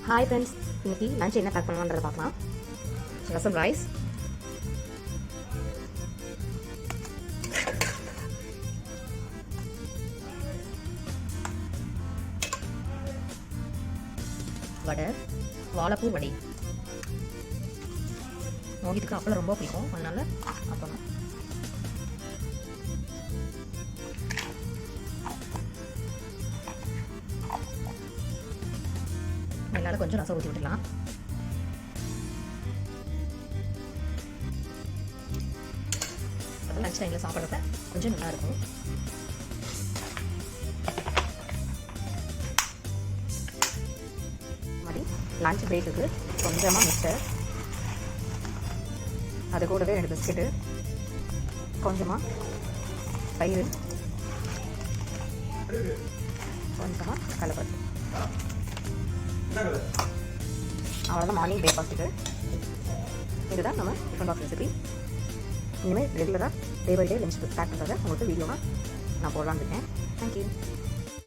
Hi friends, இன்னைக்கு lunch என்ன back பண்ணுவான்றதை பார்க்கலாம். ரசம் ரைஸ், வடை, வாழைப்பூ வடை. மோகித்துக்கு அப்பளம் ரொம்ப பிடிக்கும், அதனால அப்பளம். என்னால் கொஞ்சம் ரசம் ஊற்றி விட்டுடலாம். லஞ்ச் டைமில் சாப்பிட்றப்ப கொஞ்சம் நல்லா இருக்கும். மாதிரி லஞ்ச் பிரேக்குக்கு கொஞ்சமாக மிக்சர், அது கூடவே 2 பிஸ்கெட்டு, கொஞ்சமாக தயிர், கொஞ்சமாக கடலைப்பருப்பு. அவ்வளோதான் மார்னிங் பிரேக்ஃபாஸ்ட்டுக்கு. இதுதான் நம்ம டிஃபன் பாக்ஸ் ரெசிபி. இனிமேல் ரெகுலராக day by day lunch pack பண்ணுறதை உங்களுக்கு வீடியோவாக நான் போடலான்னு இருக்கேன். தேங்க்யூ.